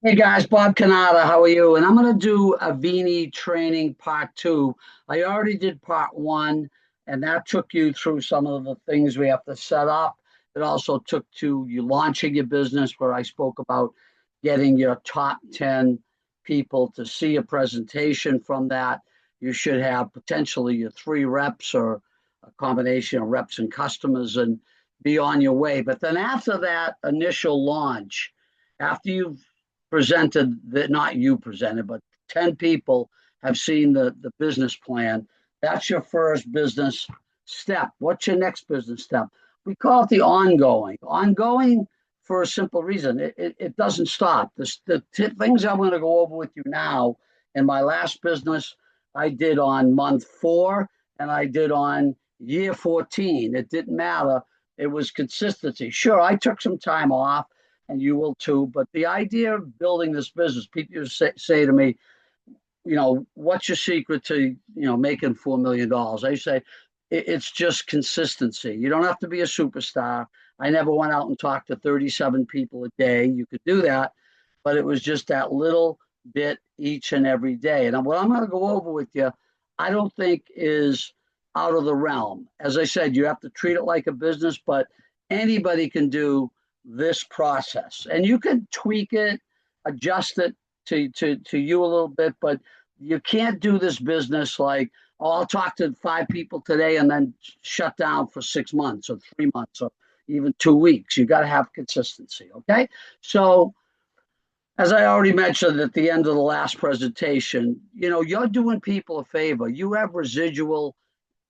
Hey guys, Bob Canada, how are you? And I'm going to do avini training part two. I already did part one, and that took you through some of the things we have to set up. It also took to you launching your business, where I spoke about getting your top 10 people to see a presentation from that. You should have potentially your three reps or a combination of reps and customers and be on your way. But then after that initial launch, after you've presented that not you presented, but 10 people have seen the business plan. That's your first business step. What's your next business step? We call it the ongoing. Ongoing for a simple reason. It doesn't stop. Things I'm going to go over with you now in my last business, I did on month 4 and I did on year 14. It didn't matter. It was consistency. Sure, I took some time off and you will too. But the idea of building this business, people say to me, what's your secret to, making $4 million? I say, it's just consistency. You don't have to be a superstar. I never went out and talked to 37 people a day. You could do that, but it was just that little bit each and every day. And what I'm going to go over with you, I don't think is out of the realm. As I said, you have to treat it like a business, but anybody can do this process. And you can tweak it, adjust it to you a little bit, but you can't do this business like, oh, I'll talk to 5 people today and then shut down for 6 months or 3 months or even 2 weeks. You got to have consistency. Okay. So, as I already mentioned at the end of the last presentation, you're doing people a favor. You have residual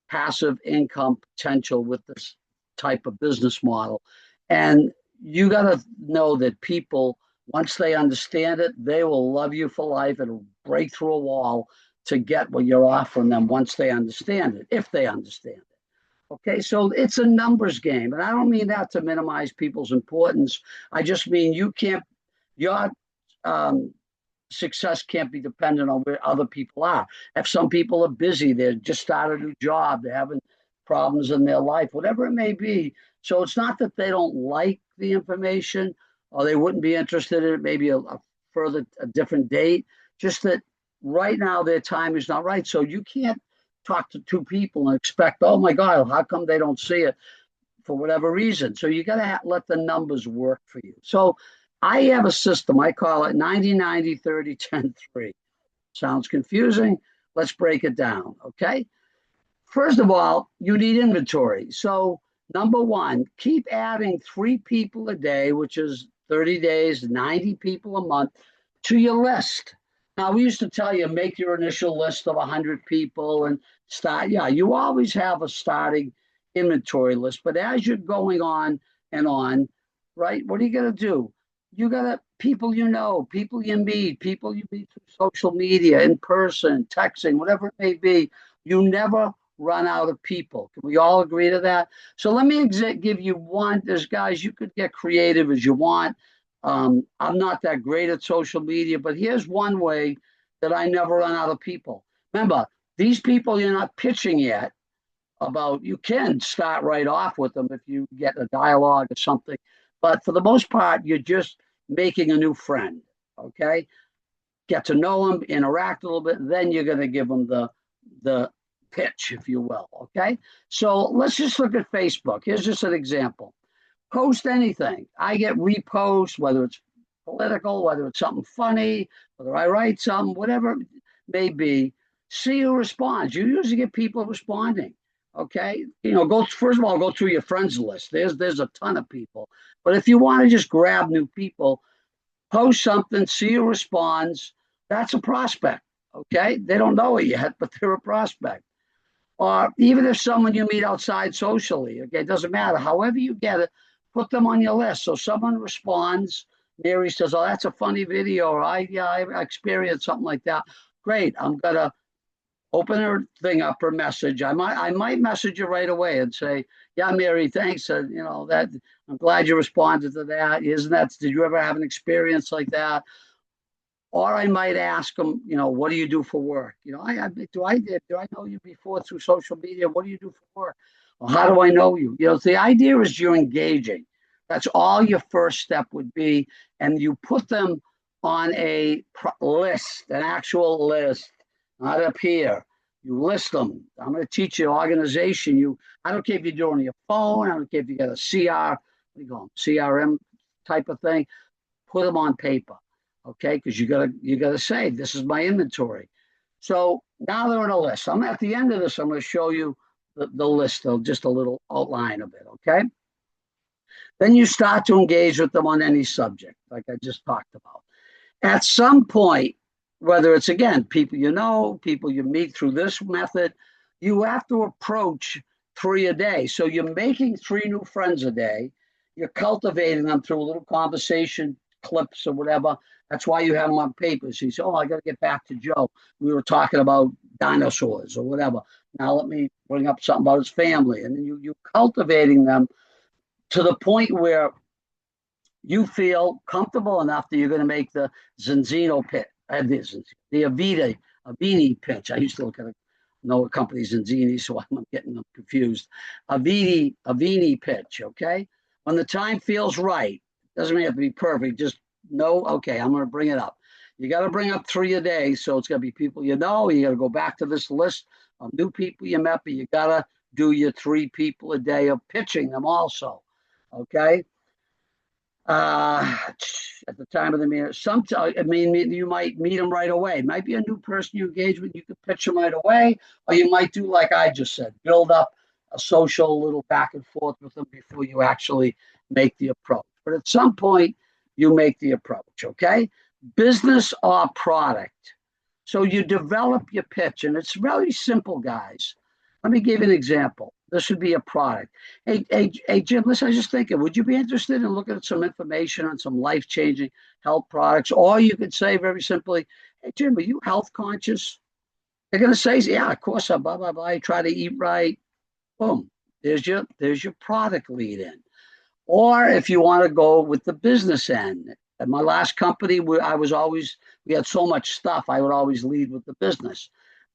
passive income potential with this type of business model. And you got to know that people, once they understand it, they will love you for life. It'll break through a wall to get what you're offering them once they understand it, if they understand it. Okay, so it's a numbers game. And I don't mean that to minimize people's importance. I just mean your um, success can't be dependent on where other people are. If some people are busy, they just started a new job, they're having problems in their life, whatever it may be. So it's not that they don't like the information or they wouldn't be interested in it, maybe a different date, just that right now their time is not right. So you can't talk to 2 people and expect, oh my God, how come they don't see it for whatever reason? So you got to let the numbers work for you. So I have a system. I call it 90-90-30-10-3. Sounds confusing. Let's break it down. Okay. First of all, you need inventory. So, number one, keep adding 3 people a day, which is 30 days, 90 people a month, to your list. Now, we used to tell you make your initial list of 100 people and start. Yeah, you always have a starting inventory list. But as you're going on and on, right, what are you going to do? You got to people people you meet, people you meet through social media, in person, texting, whatever it may be. You never run out of people. Can we all agree to that? So let me give you one. There's guys, you could get creative as you want. I'm not that great at social media, but here's one way that I never run out of people. Remember, these people you're not pitching yet about, you can start right off with them if you get a dialogue or something. But for the most part, you're just making a new friend. Okay. Get to know them, interact a little bit, then you're going to give them the pitch, if you will. Okay. So let's just look at Facebook. Here's just an example. Post anything. I get reposts, whether it's political, whether it's something funny, whether I write something, whatever it may be. See who responds. You usually get people responding. Okay. Go first of all, go through your friends list. There's a ton of people. But if you want to just grab new people, post something, see who responds. That's a prospect. Okay. They don't know it yet, but they're a prospect. Or even if someone you meet outside socially, okay, it doesn't matter. However you get it, put them on your list. So someone responds, Mary says, "Oh, that's a funny video," or I experienced something like that. Great. I'm gonna open her thing up, her message. I might message you right away and say, "Yeah, Mary, thanks. That I'm glad you responded to that. Isn't that? Did you ever have an experience like that?" Or I might ask them, what do you do for work? Do I know you before through social media? What do you do for work? Well, how do I know you? The idea is you're engaging. That's all your first step would be, and you put them on a list, an actual list, not up here. You list them. I'm going to teach you organization. I don't care if you're doing your phone. I don't care if you got a what do you call them, CRM type of thing. Put them on paper, okay? Because you gotta say this is my inventory. So now they're on a list. I'm at the end of this. I'm going to show you the list of just a little outline of it, okay? Then you start to engage with them on any subject, like I just talked about. At some point, whether it's again people you know, people you meet through this method, you have to approach three a day. So you're making three new friends a day. You're cultivating them through a little conversation clips or whatever. That's why you have them on paper. So you say, "Oh, I got to get back to Joe. We were talking about dinosaurs or whatever. Now let me bring up something about his family." And then you cultivating them to the point where you feel comfortable enough that you're going to make the Zinzino pitch, the avini pitch. I used to look at know a company Zinzini, so I'm getting them confused. Avini pitch, okay? When the time feels right, doesn't have to be perfect. Just know, okay, I'm going to bring it up. You got to bring up three a day, so it's going to be people you know. You got to go back to this list of new people you met, but you got to do your three people a day of pitching them also, okay? uh, at the time of the meeting. I mean, you might meet them right away. It might be a new person you engage with. You could pitch them right away, or you might do like I just said, build up a social little back and forth with them before you actually make the approach. But at some point, you make the approach. Okay, business or product. So you develop your pitch, and it's really simple, guys. Let me give you an example. This would be a product. Hey, Jim, listen, I was just thinking, would you be interested in looking at some information on some life-changing health products? Or you could say very simply, hey, Jim, are you health conscious? They're going to say, yeah, of course, I'm blah, blah, blah. I try to eat right. Boom. There's your product lead in. Or if you want to go with the business end. At my last company, we had so much stuff, I would always lead with the business.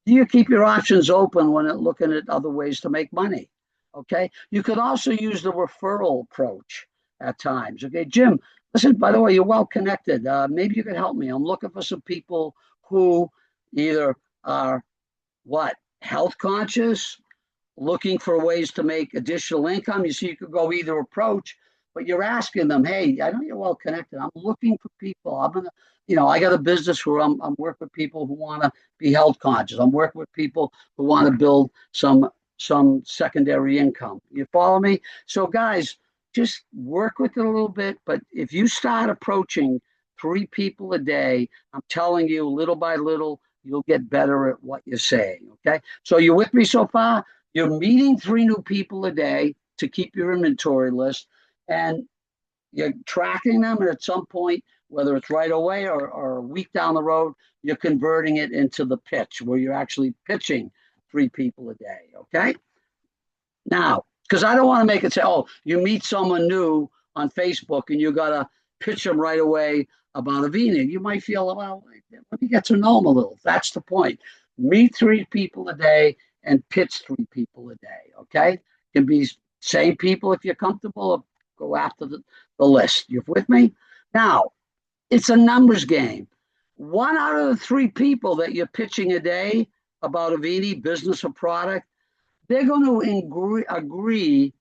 Do you keep your options open when looking at other ways to make money? Okay. You could also use the referral approach at times. Okay, Jim, listen, by the way, you're well connected. Maybe you could help me. I'm looking for some people who either are what? Health conscious, looking for ways to make additional income. You see, you could go either approach, but you're asking them, hey, I know you're well connected. I'm looking for people. I'm gonna, I got a business where I'm working with people who want to be health conscious. I'm working with people who want to build some secondary income. You follow me? So guys, just work with it a little bit. But if you start approaching three people a day, I'm telling you, little by little, you'll get better at what you're saying. Okay. So you with me so far? You're meeting three new people a day to keep your inventory list, and you're tracking them. And at some point, whether it's right away or a week down the road, you're converting it into the pitch where you're actually pitching three people a day. Okay. Now, because I don't want to make it say, oh, you meet someone new on Facebook and you got to pitch them right away about avini. You might feel, well, let me get to know them a little. That's the point. Meet three people a day and pitch three people a day. Okay. Can be same people if you're comfortable, or go after the list. You're with me? Now, it's a numbers game. One out of the three people that you're pitching a day about avini, business or product, they're going to agree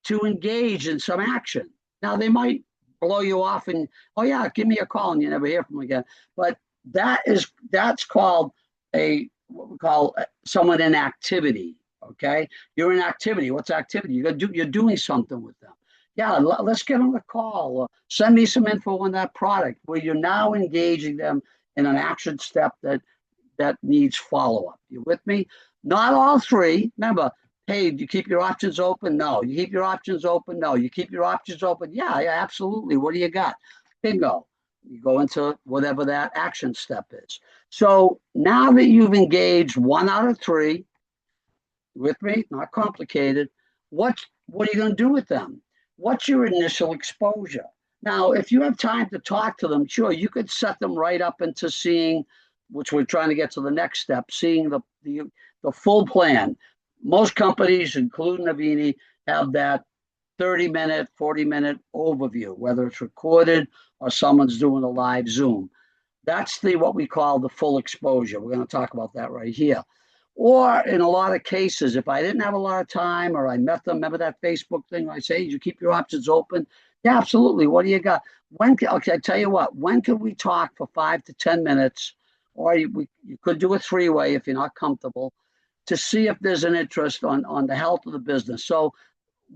to engage in some action. Now, they might blow you off and, oh, yeah, give me a call, and you never hear from them again. But that's called what we call someone in activity. Okay. You're in activity. What's activity? You're doing something with them. Yeah, let's get on the call. Or send me some info on that product, where you're now engaging them in an action step that needs follow-up. You with me? Not all three. Remember, hey, do you keep your options open? No. You keep your options open? No. You keep your options open? Yeah, absolutely. What do you got? Bingo. You go into whatever that action step is. So now that you've engaged one out of three, with me, not complicated, what are you going to do with them? What's your initial exposure? Now, if you have time to talk to them, sure, you could set them right up into seeing, which we're trying to get to the next step, seeing the full plan. Most companies, including Avini, have that 30-minute, 40-minute overview, whether it's recorded or someone's doing a live Zoom. That's the what we call the full exposure. We're going to talk about that right here. Or in a lot of cases, if I didn't have a lot of time or I met them, remember that Facebook thing I say, you keep your options open? Yeah, absolutely. What do you got? Okay, I tell you what, when can we talk for 5 to 10 minutes? Or you could do a three-way if you're not comfortable to see if there's an interest on the health of the business. So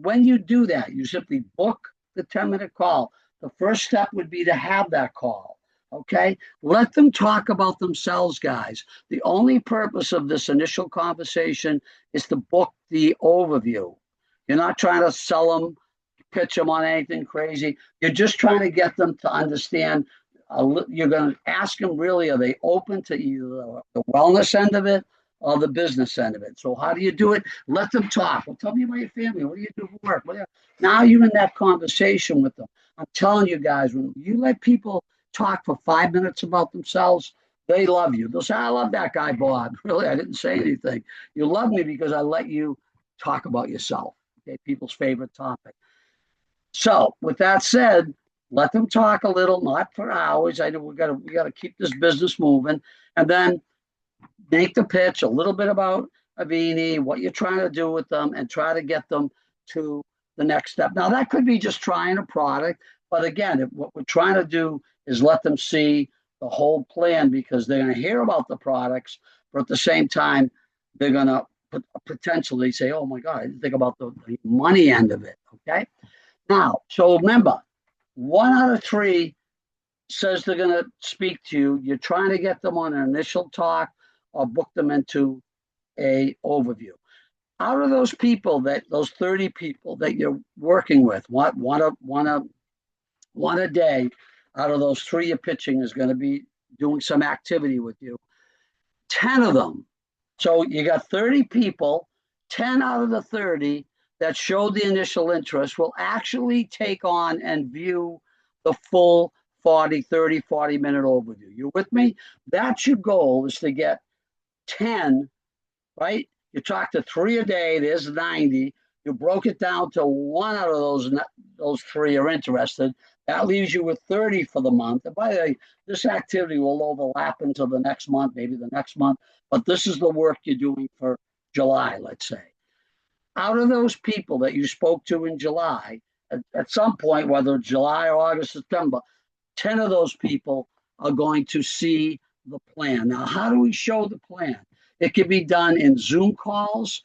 when you do that, you simply book the 10-minute call. The first step would be to have that call. Okay, let them talk about themselves, guys. The only purpose of this initial conversation is to book the overview. You're not trying to sell them, pitch them on anything crazy. You're just trying to get them to understand. You're going to ask them really, are they open to either the wellness end of it or the business end of it? So how do you do it? Let them talk. Well, tell me about your family. What do you do for work? Now you're in that conversation with them. I'm telling you guys, when you let people talk for 5 minutes about themselves, they love you. They'll say, I love that guy, Bob. Really, I didn't say anything. You love me because I let you talk about yourself. Okay, people's favorite topic. So with that said, let them talk a little, not for hours. I know we gotta keep this business moving, and then make the pitch a little bit about Avini, what you're trying to do with them, and try to get them to the next step. Now that could be just trying a product, but again, what we're trying to do is let them see the whole plan because they're going to hear about the products, but at the same time, they're going to potentially say, "Oh my God, I didn't think about the money end of it." Okay. Now, so remember, 1 out of 3 says they're going to speak to you. You're trying to get them on an initial talk or book them into a overview. Out of those people, those 30 people that you're working with, one a day, out of those 3 you're pitching is going to be doing some activity with you. 10 of them. So you got 30 people, 10 out of the 30 that showed the initial interest will actually take on and view the full 40-minute overview. You with me? That's your goal, is to get 10, right? You talk to 3 a day, there's 90. You broke it down to 1 out of those 3 are interested. That leaves you with 30 for the month. And by the way, this activity will overlap into the next month, maybe the next month, but this is the work you're doing for July, let's say. Out of those people that you spoke to in July, at some point, whether it's July or August, September, 10 of those people are going to see the plan. Now, how do we show the plan? It can be done in Zoom calls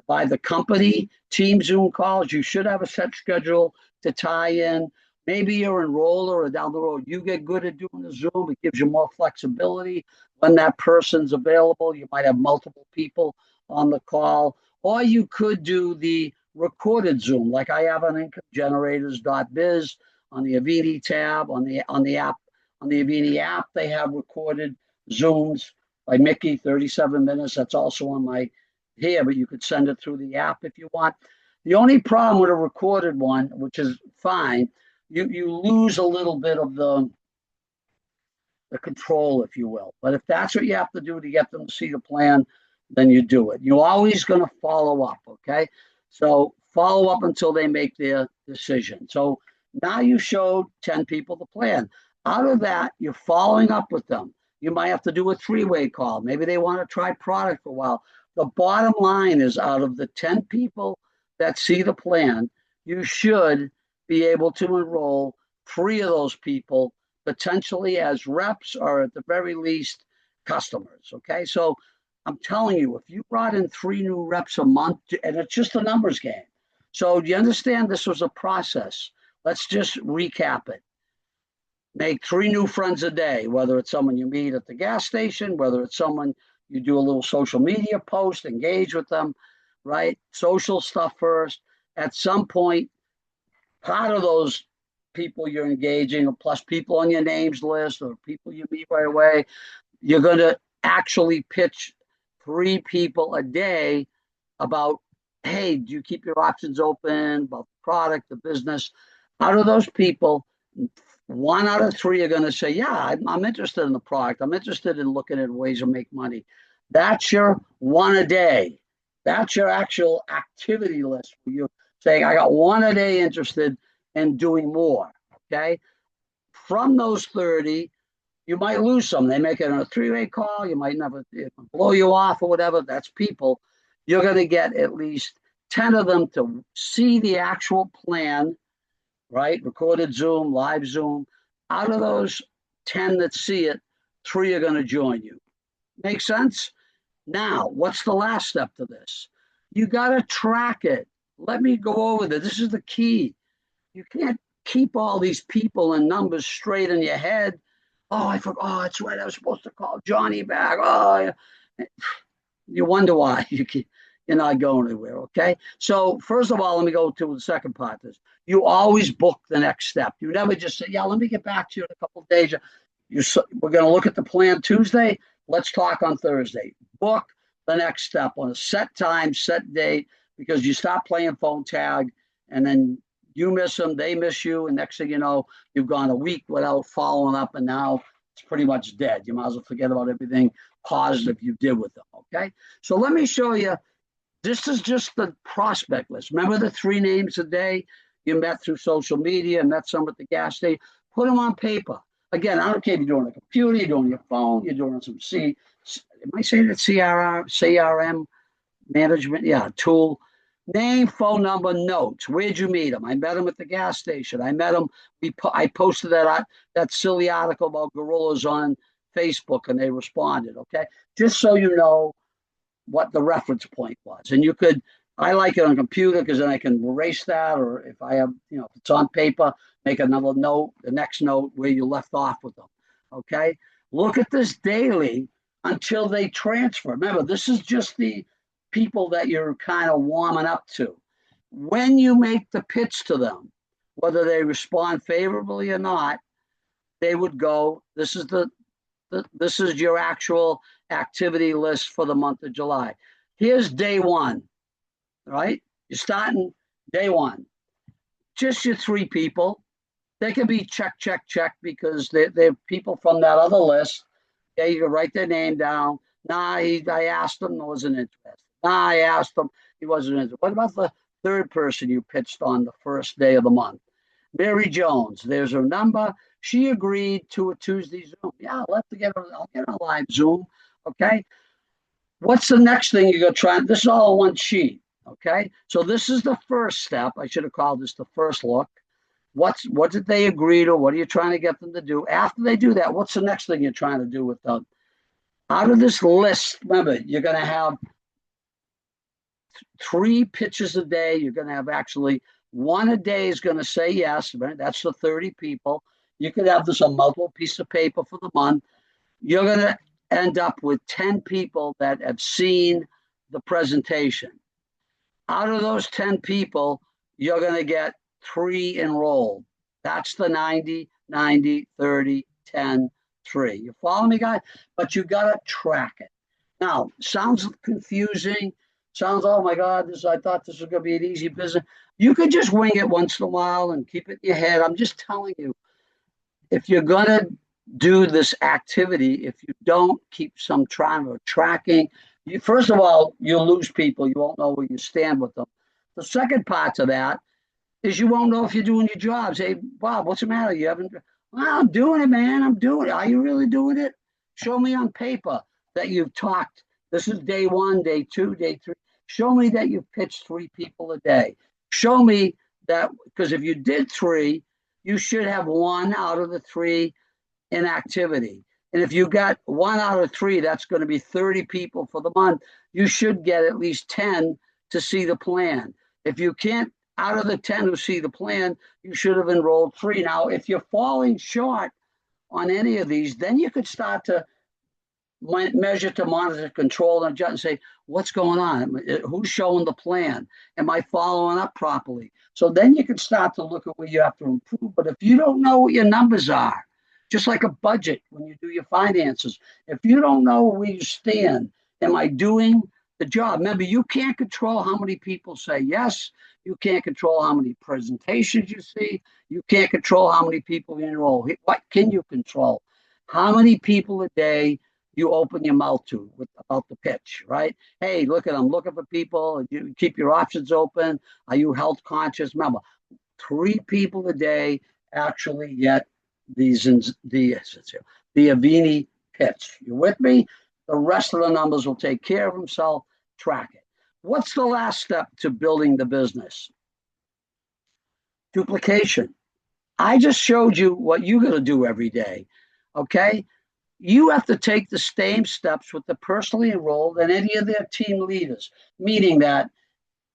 by the company, team Zoom calls. You should have a set schedule to tie in. Maybe you're enroller or down the road, you get good at doing the Zoom. It gives you more flexibility when that person's available. You might have multiple people on the call, or you could do the recorded Zoom, like I have on incomegenerators.biz on the Avini tab on the app, on the Avini app. They have recorded Zooms by Mickey, 37 minutes. That's also on my here, but you could send it through the app if you want. The only problem with a recorded one, which is fine, you lose a little bit of the control, if you will. But if that's what you have to do to get them to see the plan, then you do it. You're always going to follow up, okay? So follow up until they make their decision. So now you showed 10 people the plan. Out of that, you're following up with them. You might have to do a 3-way call. Maybe they want to try product for a while. The bottom line is, out of the 10 people that see the plan, you should be able to enroll 3 of those people potentially as reps or at the very least customers. Okay. So I'm telling you, if you brought in 3 new reps a month, and it's just a numbers game. So do you understand this was a process? Let's just recap it. Make 3 new friends a day, whether it's someone you meet at the gas station, whether it's someone you do a little social media post, engage with them, right? Social stuff first. At some point, part of those people you're engaging, plus people on your names list or people you meet right away, you're going to actually pitch 3 people a day about, hey, do you keep your options open, about the product, the business? Out of those people, 1 out of 3 are going to say, yeah, I'm interested in the product. I'm interested in looking at ways to make money. That's your 1 a day. That's your actual activity list for you. saying, I got one a day interested in doing more. Okay. From those 30, you might lose some. They make it on a three-way call. You might never blow you off or whatever. That's people. You're going to get at least 10 of them to see the actual plan, right? Recorded Zoom, live Zoom. Out of those 10 that see it, 3 are going to join you. Make sense? Now, what's the last step to this? You got to track it. Let me go over this. This is the key. You can't keep all these people and numbers straight in your head. Oh, I forgot. Oh, that's right. I was supposed to call Johnny back. Oh, yeah. You wonder why you're not going anywhere. Okay. So first of all, let me go to the second part. This you always book the next step. You never just say, "Yeah, let me get back to you in a couple of days." We're going to look at the plan Tuesday. Let's talk on Thursday. Book the next step on a set time, set date, because you stop playing phone tag, and then you miss them, they miss you, and next thing you know, you've gone a week without following up, and now it's pretty much dead. You might as well forget about everything positive you did with them. Okay, so let me show you. This is just the prospect list. Remember the 3 names a day you met through social media, met some at the gas station. Put them on paper. Again, I don't care if you're doing a computer, you're doing your phone, you're doing some am I saying that CRM management? Yeah, tool. Name, phone number, notes. Where'd you meet him? I met him at the gas station. I met him. I posted that silly article about gorillas on Facebook, and they responded. Okay, just so you know what the reference point was, and you could. I like it on a computer because then I can erase that, or if I have, if it's on paper, make another note, the next note where you left off with them. Okay, look at this daily until they transfer. Remember, this is just the people that you're kind of warming up to. When you make the pitch to them, whether they respond favorably or not, they would go, this is your actual activity list for the month of July. Here's day 1, right? You're starting day 1. Just your 3 people. They can be check, check, check because they're people from that other list. Yeah, you can write their name down. I asked him, wasn't interested. I asked him, he wasn't interested. What about the 3rd person you pitched on the first day of the month? Mary Jones, there's her number. She agreed to a Tuesday Zoom. Yeah, I'll get a live Zoom. Okay. What's the next thing you're going to try? This is all on one sheet. Okay. So this is the first step. I should have called this the first look. What did they agree to? What are you trying to get them to do? After they do that, what's the next thing you're trying to do with them? Out of this list, remember, you're going to have 3 pitches a day. You're going to have actually 1 a day is going to say yes. Right? That's the 30 people. You could have this on multiple pieces of paper for the month. You're going to end up with 10 people that have seen the presentation. Out of those 10 people, you're going to get 3 enrolled. That's the 90, 90, 30, 10, 3. You follow me, guys? But you got to track it. Now, sounds confusing. Sounds, oh my God, I thought this was going to be an easy business. You could just wing it once in a while and keep it in your head. I'm just telling you, if you're going to do this activity, if you don't keep some tracking, first of all, you'll lose people. You won't know where you stand with them. The second part to that is you won't know if you're doing your job. Say, Bob, what's the matter? You haven't? Well, I'm doing it, man. I'm doing it. Are you really doing it? Show me on paper that you've talked. This is day 1, day 2, day 3. Show me that you've pitched 3 people a day. Show me that, because if you did 3, you should have 1 out of the 3 in activity. And if you got 1 out of 3, that's going to be 30 people for the month. You should get at least 10 to see the plan. If you can't, out of the 10 who see the plan, you should have enrolled 3. Now, if you're falling short on any of these, then you could start to measure, to monitor, control, and adjust and say, what's going on? Who's showing the plan? Am I following up properly? So then you can start to look at where you have to improve. But if you don't know what your numbers are, just like a budget when you do your finances, if you don't know where you stand, am I doing the job? Remember, you can't control how many people say yes. You can't control how many presentations you see. You can't control how many people you enroll. What can you control? How many people a day you open your mouth to about the pitch, right? Hey, look at, I'm looking for people. You keep your options open. Are you health conscious? Remember, 3 people a day actually get these the avini pitch. You with me? The rest of the numbers will take care of themselves. Track it. What's the last step to building the business? Duplication. I just showed you what you're going to do every day. Okay. You have to take the same steps with the personally enrolled and any of their team leaders, meaning that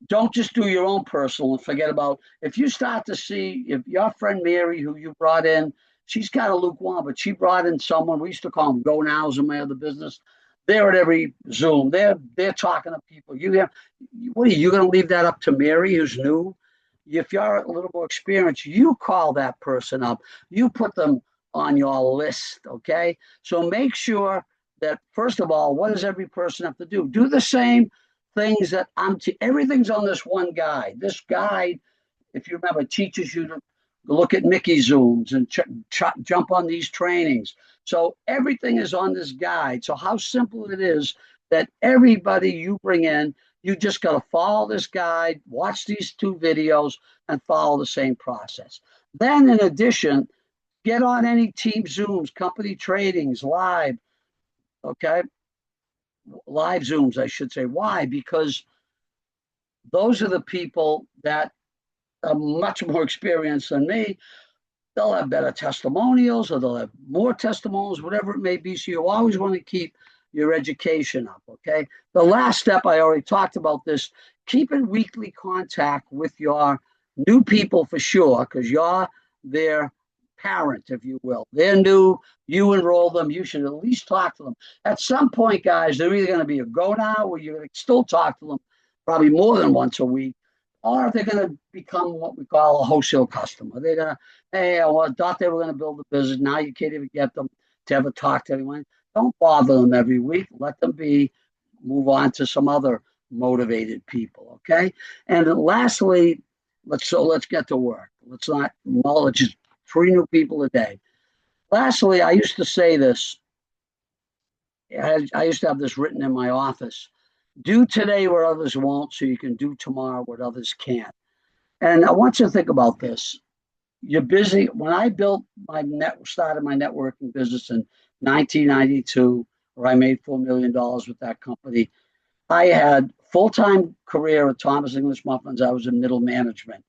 don't just do your own personal and forget about, if you start to see, if your friend Mary, who you brought in, she's kind of lukewarm, but she brought in someone, we used to call them go nows in my other business. They're at every Zoom. They're talking to people. What are you going to leave that up to Mary, who's new? If you're a little more experienced, you call that person up. You put them on your list, okay? So make sure that, first of all, what does every person have to do? Do the same things that everything's on this one guide. This guide, if you remember, teaches you to look at Mickey Zooms and jump on these trainings. So everything is on this guide. So how simple it is that everybody you bring in, you just got to follow this guide, watch these 2 videos, and follow the same process. Then, in addition, get on any team Zooms, company tradings, live, okay? Live Zooms, I should say. Why? Because those are the people that are much more experienced than me. They'll have better testimonials, or they'll have more testimonials, whatever it may be. So you always want to keep your education up, okay? The last step, I already talked about this, keep in weekly contact with your new people for sure, because you're their parent, if you will. They're new, you enroll them, you should at least talk to them. At some point, guys, they're either going to be a go now, or you're going to still talk to them probably more than once a week, or they're going to become what we call a wholesale customer. They're going to, hey, I thought they were going to build a business. Now you can't even get them to ever talk to anyone. Don't bother them every week. Let them move on to some other motivated people, okay? And lastly, let's get to work. Let's not mull it, just 3 new people a day. Lastly, I used to say this. I used to have this written in my office. Do today what others won't, so you can do tomorrow what others can't. And I want you to think about this. You're busy. When I started my networking business in 1992, where I made $4 million with that company, I had full-time career at Thomas English Muffins. I was in middle management.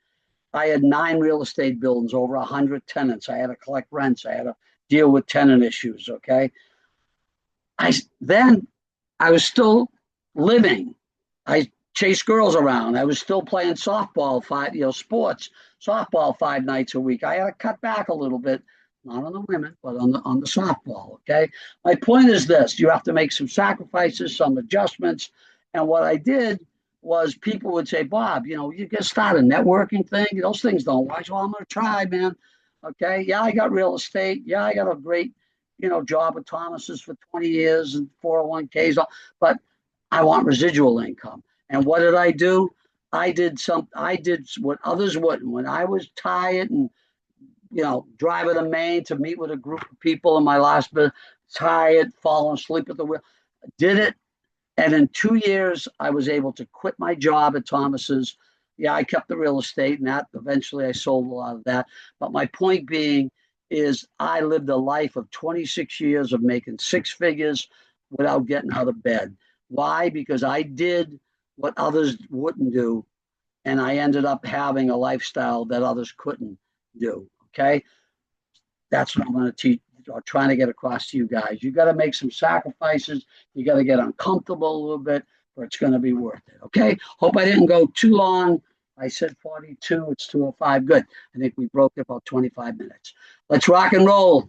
I had 9 real estate buildings, over 100 tenants. I had to collect rents. I had to deal with tenant issues. Okay. Then I was still living. I chased girls around. I was still playing softball, sports, softball 5 nights a week. I had to cut back a little bit, not on the women, but on the softball. Okay. My point is this: you have to make some sacrifices, some adjustments. And what I did was, people would say, Bob, you can start a networking thing. Those things don't watch. Well, I'm going to try, man. Okay. Yeah, I got real estate. Yeah, I got a great, job at Thomas's for 20 years and 401ks, but I want residual income. And what did I do? I did what others wouldn't. When I was tired and, driving to Maine to meet with a group of people in my last business, tired, falling asleep at the wheel, did it. And in 2 years, I was able to quit my job at Thomas's. Yeah, I kept the real estate, and that eventually I sold a lot of that. But my point being is, I lived a life of 26 years of making 6 figures without getting out of bed. Why? Because I did what others wouldn't do, and I ended up having a lifestyle that others couldn't do. Okay. That's what I'm going to teach or trying to get across to you guys. You got to make some sacrifices. You got to get uncomfortable a little bit, or it's going to be worth it. Okay. Hope I didn't go too long. I said 42. It's 2:05. Good. I think we broke it about 25 minutes. Let's rock and roll.